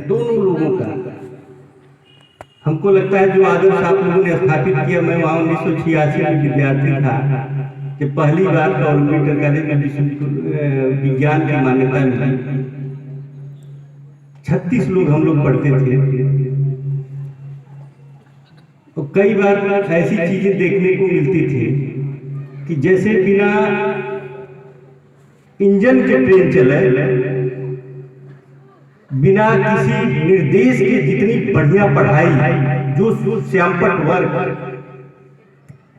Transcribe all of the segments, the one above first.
दोनों लोगों का हमको लगता है जो आदर्श आप लोगों ने स्थापित किया। मैं वहाँ 1986 में विद्यार्थी था जब पहली बार कॉलेज में विज्ञान की मान्यता मिली। 36 लोग हम लोग पढ़ते थे और कई बार ऐसी चीजें देखने को मिलती थी कि जैसे बिना इंजन के ट्रेन चले, बिना किसी निर्देश के जितनी बढ़िया पढ़ाई जो श्यामपट वर्ग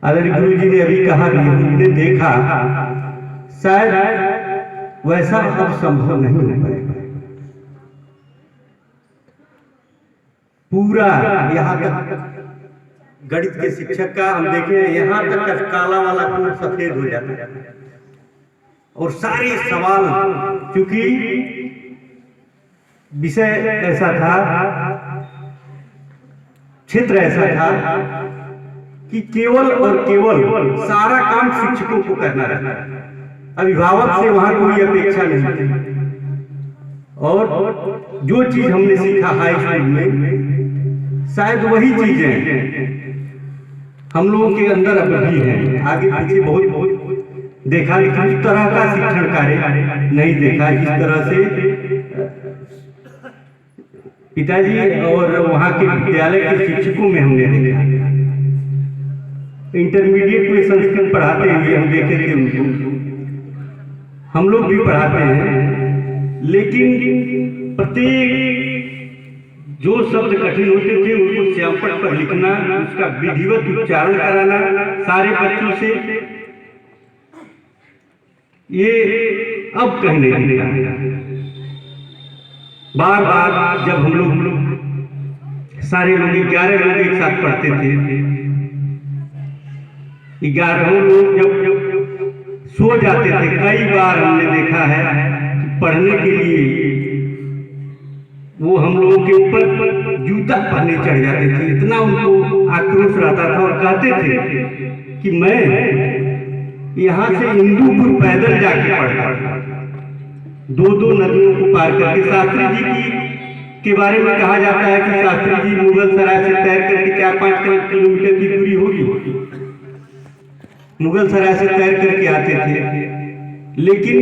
आदरणीय गुरु जी ने अभी कहा भी हमने देखा, शायद वैसा अब संभव नहीं हो पाएगा। पूरा यहाँ तक गणित के शिक्षक का हम देखें, यहाँ तक का काला वाला पूरा सफेद हो जाता है और सारे सवाल, क्योंकि विषय ऐसा था, क्षेत्र ऐसा था कि केवल और केवल सारा काम शिक्षकों को करना रहता है। अभिभावक से वहां कोई अपेक्षा नहीं थी। और जो चीज हमने सीखा हाई स्कूल में, शायद वही चीजें हम लोगों के अंदर अब भी हैं। आगे पीछे बहुत देखा, लेकिन इस तरह का शिक्षण कार्य नहीं देखा जिस तरह से पिताजी और वहाँ के विद्यालय के शिक्षकों में हमने देखा। इंटरमीडिएट में संस्कृत पढ़ाते हुए हम देखे थे उनको, हम लोग भी पढ़ाते हैं, लेकिन प्रत्येक जो शब्द कठिन होते थे उनको श्यामपट पर लिखना, उसका विधिवत उच्चारण कराना सारे बच्चों से, ये अब कहीं नहीं दिखा। बार बार जब हम लोग सारे लोग 11 लोग एक साथ पढ़ते थे, 11 लोग जब सो जाते थे, कई बार हमने देखा है कि पढ़ने के लिए वो हम लोगों के ऊपर जूता पहने चढ़ जाते थे। इतना उनको आक्रोश रहता था और कहते थे कि मैं यहाँ से इंदुपुर पैदल जाके पढ़ता था, 2-2 नदियों को पार करके। शास्त्री जी के बारे में कहा जाता है कि शास्त्री जी मुगल सराय से तैर करके 4-5 किलोमीटर की दूरी होगी, मुगल सराय से तैर करके आते थे। लेकिन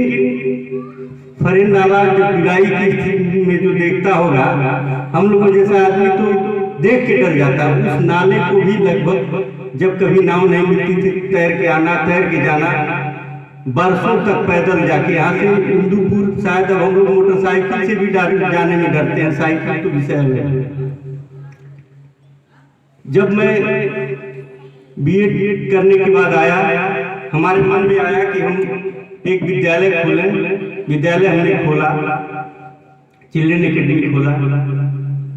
फरेन नाला जो बिलाई की स्थिति में जो देखता होगा, हम लोगों जैसा आदमी तो देख के डर जाता। उस नाले को भी लगभग जब कभी नाव नहीं मिलती थी, तैर के आना, तैर के जाना, बरसों तक पैदल जाके यहाँ से इंदुपुर। शायद अब हम लोग मोटरसाइकिल से भी जाने में डरते हैं, साइकिल तो विषय है। जब मैं बीएड करने के बाद आया, हमारे मन में आया कि हम एक विद्यालय खोलें। विद्यालय हमने खोला, चिल्ड्रन एकेडमी खोला।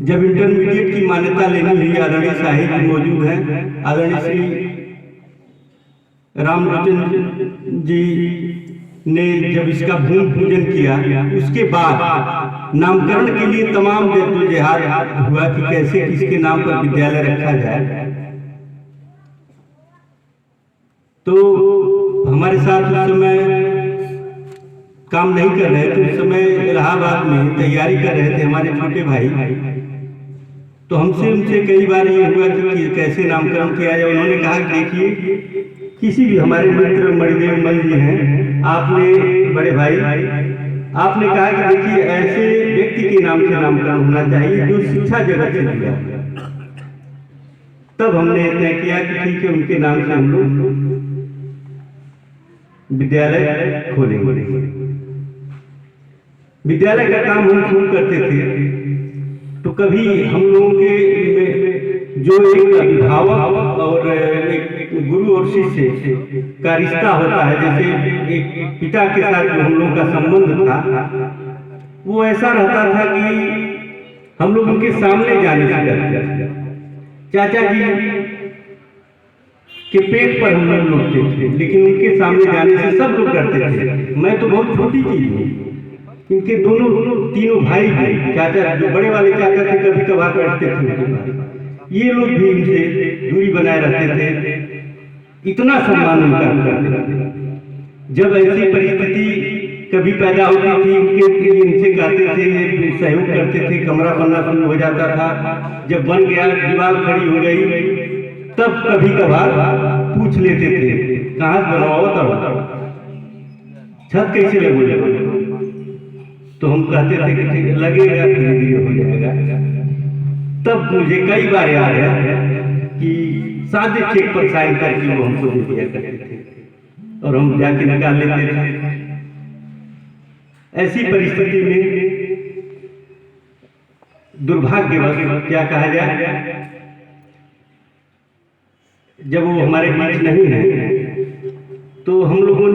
जब इंटरमीडिएट की मान्यता लेनी हुई, आदरणीय साहिब जी मौजूद हैं, आदरणीय श्री रामलोचन जी ने जब इसका भूमि पूजन किया, उसके बाद नामकरण के लिए तमाम जद्दोजहद हुआ कि कैसे किसके नाम पर विद्यालय रखा जाए। तो हमारे साथ उस समय काम नहीं कर रहे थे, उस समय इलाहाबाद में तैयारी कर रहे थे हमारे छोटे भाई। तो हमसे उनसे कई बार ये हुआ कि कैसे नामकरण किया जाए। उन्होंने कहा कि देखिए, किसी भी हमारे मित्र मणिदेव मल जी हैं, आपने बड़े भाई, आपने कहा कि देखिए ऐसे व्यक्ति के नाम से नामकरण होना चाहिए जो शिक्षा जगत से जुड़ा। तब हमने तय किया कि ठीक है, उनके नाम से हम लोग विद्यालय खोलेंगे। विद्यालय का काम हम शुरू करते थे तो कभी हम लोगों के जो एक अभिभावक और एक गुरु और शिष्य का रिश्ता होता है, जैसे एक पिता के साथ जो हम लोगों का संबंध था, वो ऐसा रहता था कि हम लोग उनके सामने जाने से डरते थे। चाचा जी के पेट पर हम लोग लुटते थे, लेकिन उनके सामने जाने से सब लोग डरते थे। मैं तो बहुत छोटी चीज हूँ, इनके तीनों भाई थे, चाचा जो बड़े वाले चाचा थे कभी कभार बैठते थे उनके पास, ये लोग भी उनसे दूरी बनाए रहते थे, इतना सम्मान उनका करते थे। जब ऐसी परिस्थिति कभी पैदा होती थी उनके इनसे कहते थे, सहयोग करते थे, कमरा बनना शुरू हो जाता था। जब बन गया, दीवार खड़ी हो गई, तब कभी कभार पूछ लेते थे कहाँ से बनवाओ, तब छत कैसे लगेगा। तो हम कहते थे कि लगेगा, धीरे धीरे हो जाएगा। तब मुझे कई बार याद है कि सादे चेक पर साइन करके वो हमको दे दिया करते थे और हम जाके निकाल लेते थे। ऐसी परिस्थिति में दुर्भाग्यवश क्या कहा जाए, जब वो हमारे बीच नहीं है तो हम लोगों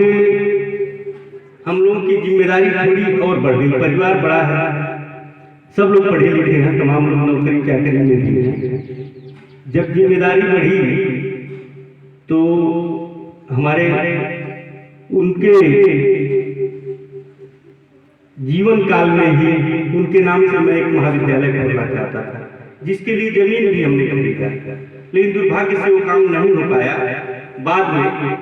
की जिम्मेदारी थोड़ी और बढ़ गई। परिवार बड़ा है, सब लोग पढ़े लिखे हैं, तमाम लोग नौकरी चाकरी में भी हैं। जब जिम्मेदारी बढ़ी तो हमारे उनके जीवन काल में ही उनके नाम से मैं एक महाविद्यालय खोलना चाहता था, जिसके लिए जमीन भी हमने खरीदा, लेकिन दुर्भाग्य से वो काम नहीं हो पाया। बाद में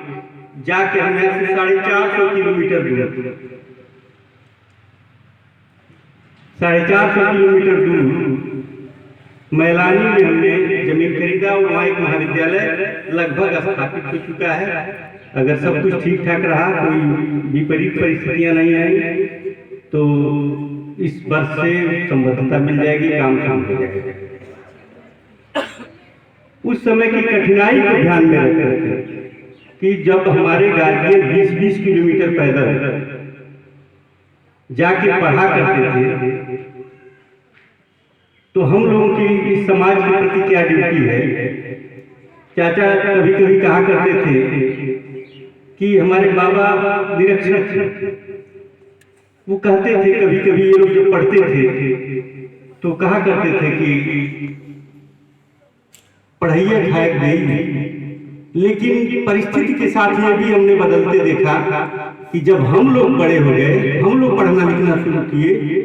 जाके हम यहाँ से 450 किलोमीटर दूर 450 किलोमीटर दूर मैलानी में हमने जमीन खरीदा और वहाँ एक महाविद्यालय लगभग स्थापित हो चुका है। अगर सब कुछ ठीक ठाक रहा, कोई विपरीत परिस्थितियां नहीं आई, तो इस वर्ष से संबद्धता मिल जाएगी, काम हो जाएगा। उस समय की कठिनाई को ध्यान में रखकर कि जब हमारे गार्जियन 20-20 किलोमीटर पैदल जाके पढ़ा करते थे, तो हम लोगों की इस समाज के प्रति क्या ड्यूटी है। चाचा कभी कभी कहा करते थे कि हमारे बाबा निरक्षर थे। वो कहते थे कभी कभी, ये लोग जब पढ़ते थे तो कहा करते थे कि पढ़ाइया खाए गई, लेकिन परिस्थिति के साथ ये भी हमने बदलते देखा कि जब हम लोग बड़े हो गए, हम लोग पढ़ना लिखना शुरू किए,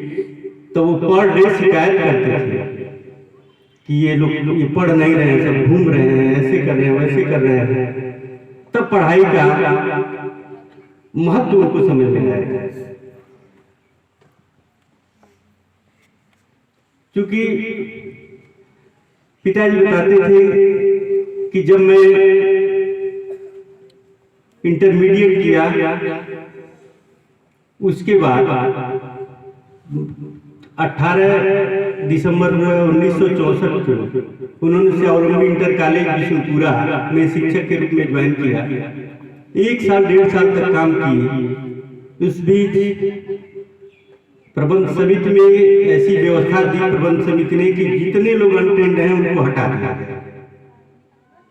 तो वो पर डे शिकायत करते थे कि ये लोग ये पढ़ नहीं रहे हैं, सब घूम रहे हैं, ऐसे कर रहे हैं, वैसे कर रहे हैं। तब पढ़ाई का महत्व उनको समझ में आया। क्योंकि पिताजी बताते थे कि जब मैं इंटरमीडिएट किया, उसके बाद 18 दिसंबर 1964 को उन्होंने स्वावलंबी इंटर कॉलेज बिशनपुरा में शिक्षक के रूप में ज्वाइन किया। 1 साल 1.5 साल तक काम किए। उस बीच प्रबंध समिति में ऐसी व्यवस्था दी प्रबंध समिति ने कि जितने लोग अनट्रेंड हैं उनको हटा दिया गया,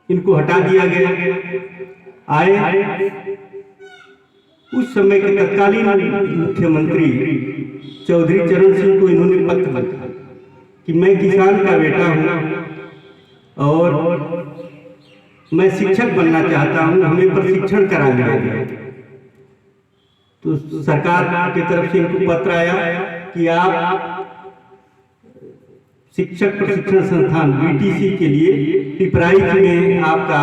इनको हटा दिया गया। आए उस समय के तत्कालीन मुख्यमंत्री चौधरी चरण सिंह को इन्होंने पत्र लिखा कि मैं किसान का बेटा हूं और मैं शिक्षक बनना चाहता हूं, हमें प्रशिक्षण करा दिया गया। तो सरकार की तरफ से इनको पत्र आया कि आप शिक्षक प्रशिक्षण संस्थान बीटीसी के लिए पिपराइच में आपका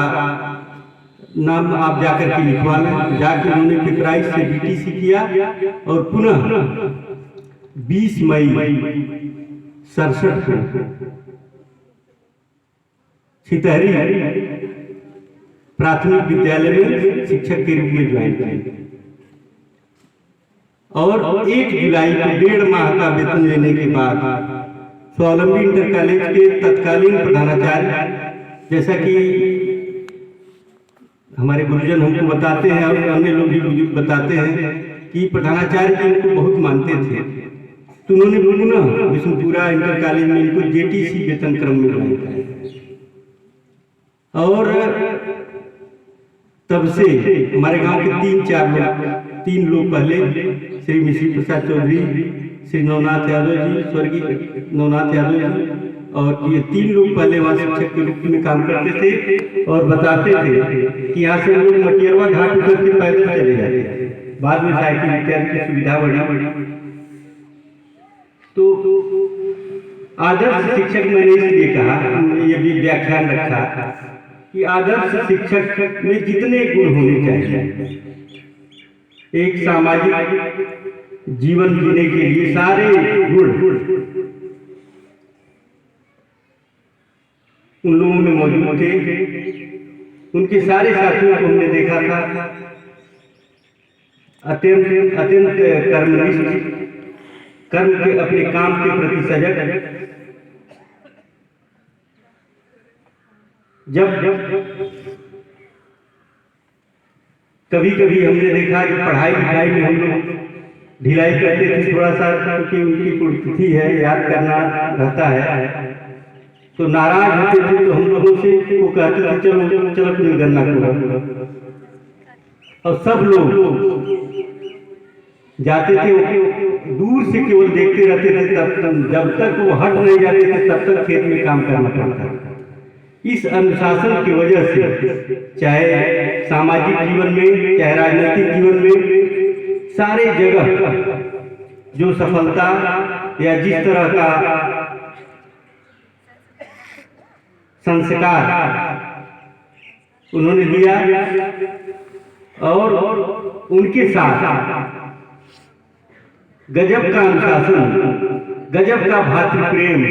नाम आप जाकर के लिखवा लें। जाकर उन्होंने पिपराइच से बीटीसी किया और पुनः 20 मई 67 को छितहरी प्राथमिक विद्यालय में शिक्षक के रूप में ज्वाइन किया और 1 जुलाई को 1.5 माह का वेतन लेने के बाद स्वावलंबी इंटर कॉलेज के तत्कालीन प्रधानाचार्य, जैसा कि हमारे गुरुजन हमको बताते हैं और अन्य लोग भी बताते हैं कि प्रधानाचार्य जी इनको बहुत मानते थे, तो उन्होंने पुनः बिशनपुरा इंटर कॉलेज में इनको जेटीसी वेतन क्रम में ज्वाइन किया। और तब से हमारे गांव के 3 लोग पहले श्री मिश्री प्रसाद चौधरी, श्री नवनाथ यादव जी, स्वर्गीय नवनाथ यादव जी, और ये 3 लोग पहले वहाँ शिक्षक के रूप में काम करते थे और बताते थे कि यहाँ से लोग मटियरवा घाट उतर के पैदल चले जाते हैं। बाद में साइकिल इत्यादि की सुविधा बढ़ी। तो आदर्श शिक्षक मैंने इसलिए कहा, ये भी व्याख्यान रखा कि आदर्श शिक्षक में जितने गुण होने चाहिए, एक सामाजिक जीवन जीने के लिए सारे गुण उन लोगों में मौजूद थे। उनके सारे साथियों को हमने देखा था अत्यंत अत्यंत कर्मनिष्ठ, कर्म के अपने काम के प्रति सजग। जब कभी कभी हमने देखा कि पढ़ाई लिखाई में हम लोग ढिलाई करते थे थोड़ा सा, क्योंकि उनकी पुण्यतिथि है, याद करना रहता है, तो नाराज होते थे। तो हम लोगों से वो कहते थे चलो चलो तुम्हें गन्ना कूड़ा, और सब लोग जाते थे, वो दूर से केवल देखते रहते थे। तब जब तक वो हट नहीं जाते थे तब तक खेत में काम करना पड़ता था। इस अनुशासन की वजह से चाहे सामाजिक जीवन में चाहे राजनीतिक जीवन में सारे जगह जो सफलता या जिस तरह का संस्कार उन्होंने दिया, और उनके साथ गजब का अनुशासन, गजब का भातृ प्रेम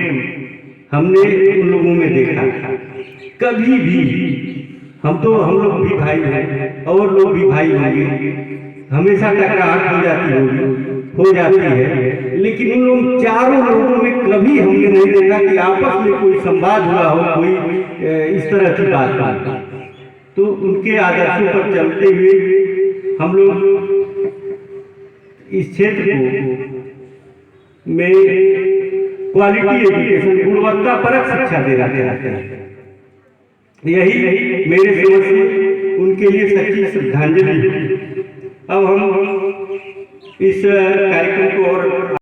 हमने उन लोगों में देखा। कभी भी हम लोग भी भाई हैं और लोग भी भाई होंगे, हमेशा टकराहट हो जाती है, लेकिन उन लोग चारों लोगों में कभी हमने नहीं देखा कि आपस में कोई संवाद हुआ हो, कोई इस तरह की बात। तो उनके आदर्शों पर चलते हुए हम लोग इस क्षेत्र में क्वालिटी एजुकेशन, गुणवत्ता परक शिक्षा देना चाहते हैं। यही मेरे समझ से उनके लिए सच्ची श्रद्धांजलि। अब हम इस कार्यक्रम को और